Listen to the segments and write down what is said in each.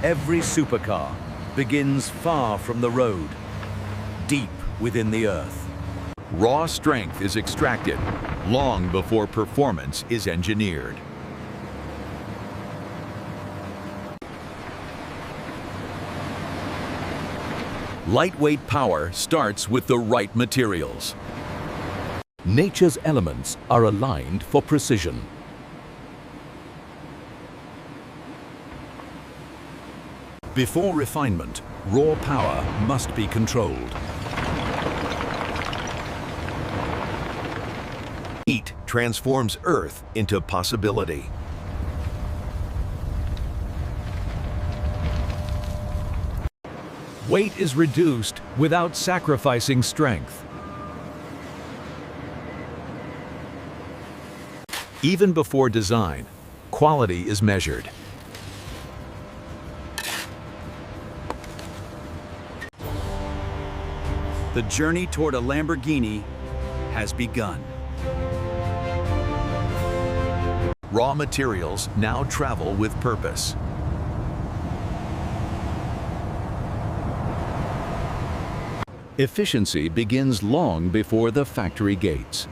Every supercar begins far from the road, deep within the earth. Raw strength is extracted long before performance is engineered. Lightweight power starts with the right materials. Nature's elements are aligned for precision. Before refinement, raw power must be controlled. Heat transforms earth into possibility. Weight is reduced without sacrificing strength. Even before design, quality is measured. The journey toward a Lamborghini has begun. Raw materials now travel with purpose. Efficiency begins long before the factory gates.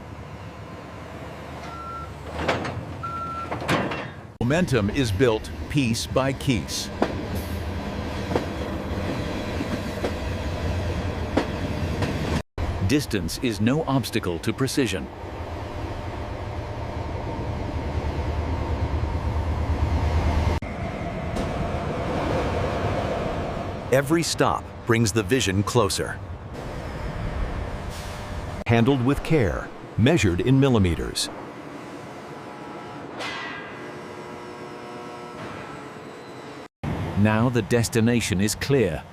Momentum is built piece by piece. Distance is no obstacle to precision. Every stop brings the vision closer. Handled with care, measured in millimeters. Now the destination is clear.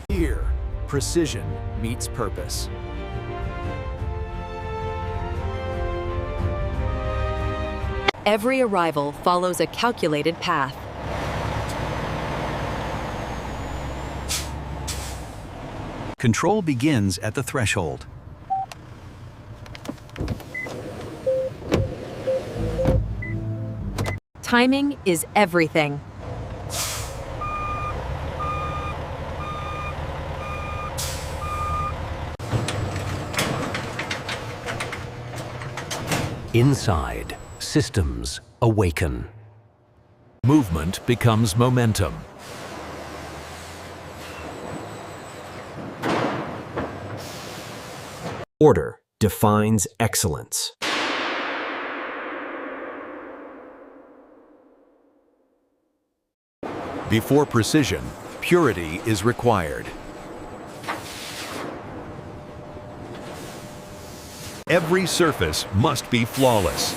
Here, precision meets purpose. Every arrival follows a calculated path. Control begins at the threshold. Timing is everything. Inside, systems awaken. Movement becomes momentum. Order defines excellence. Before precision, purity is required. Every surface must be flawless.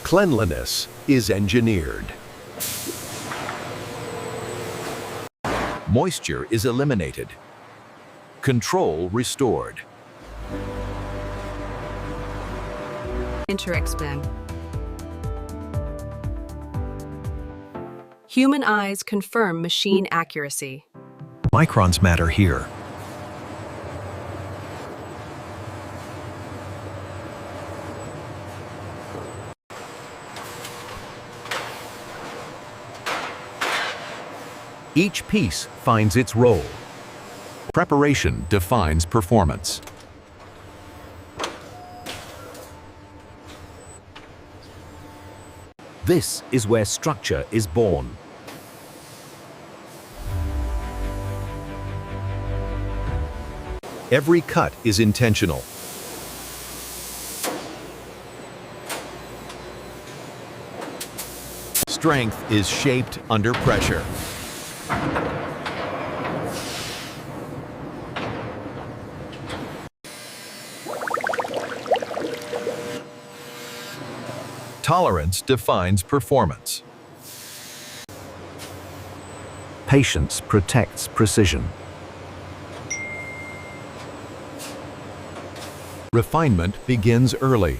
Cleanliness is engineered. Moisture is eliminated. Control restored. Interexpand. Human eyes confirm machine accuracy. Microns matter here. Each piece finds its role. Preparation defines performance. This is where structure is born. Every cut is intentional. Strength is shaped under pressure. Tolerance defines performance. Patience protects precision. Refinement begins early.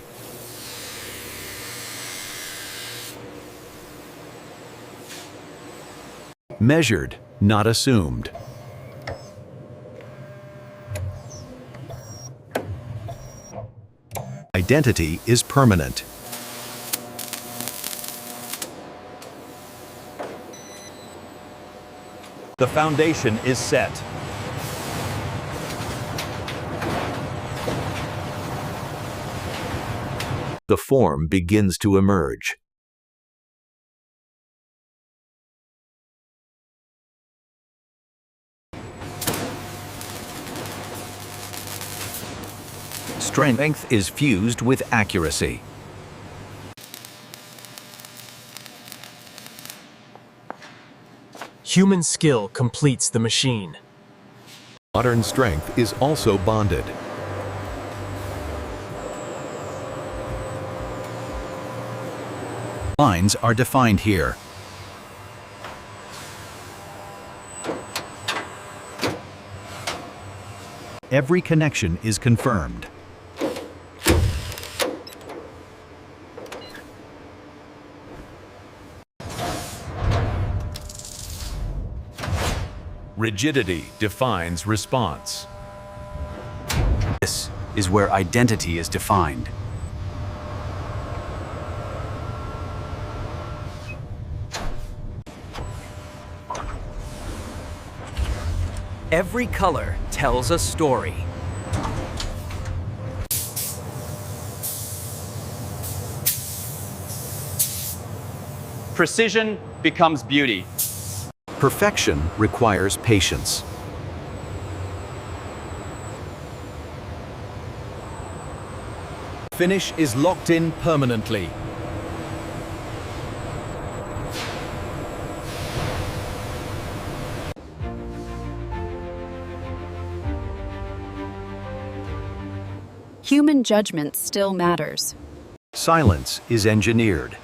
Measured, not assumed. identity is permanent. The foundation is set. The form begins to emerge. Strength is fused with accuracy. Human skill completes the machine. Modern strength is also bonded. Lines are defined here. Every connection is confirmed. Rigidity defines response. This is where identity is defined. Every color tells a story. Precision becomes beauty. Perfection requires patience. Finish is locked in permanently. Human judgment still matters. Silence is engineered.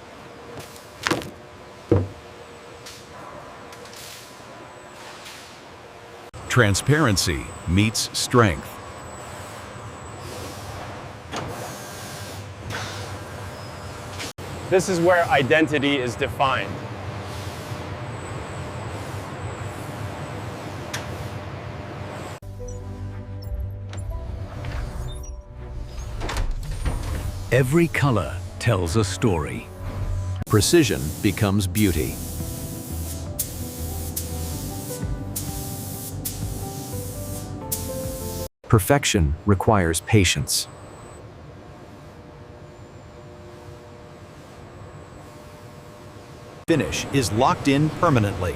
Transparency meets strength. This is where identity is defined. Every color tells a story. Precision becomes beauty. Perfection requires patience. Finish is locked in permanently.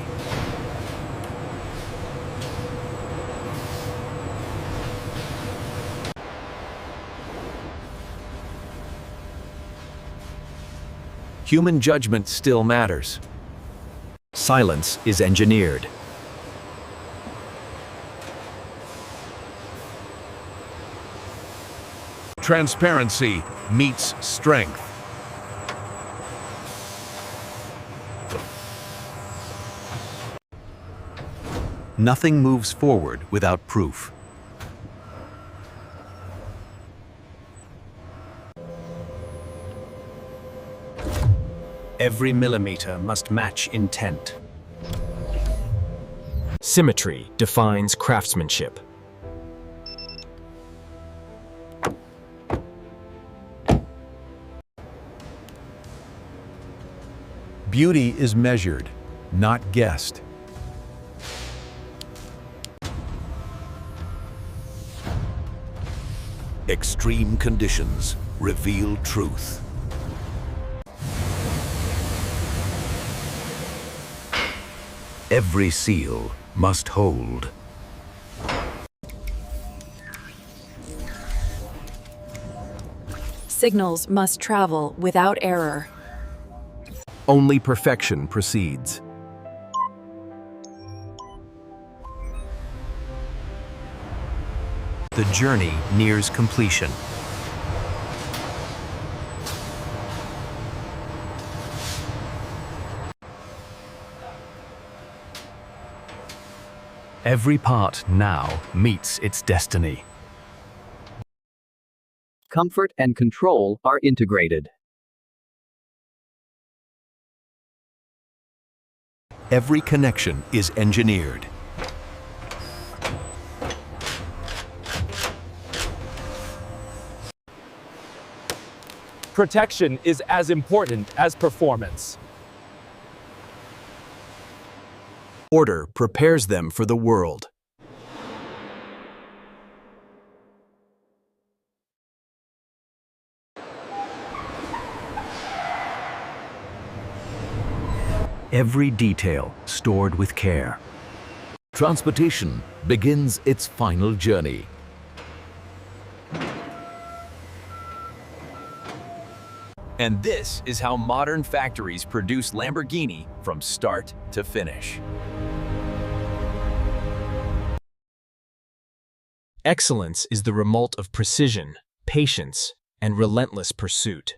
Human judgment still matters. Silence is engineered. Transparency meets strength. Nothing moves forward without proof. Every millimeter must match intent. Symmetry defines craftsmanship. Beauty is measured, not guessed. Extreme conditions reveal truth. Every seal must hold. Signals must travel without error. Only perfection proceeds. The journey nears completion. Every part now meets its destiny. Comfort and control are integrated. Every connection is engineered. protection is as important as performance. Order prepares them for the world. Every detail stored with care. Transportation begins its final journey. And this is how modern factories produce Lamborghini from start to finish. Excellence is the result of precision, patience, and relentless pursuit.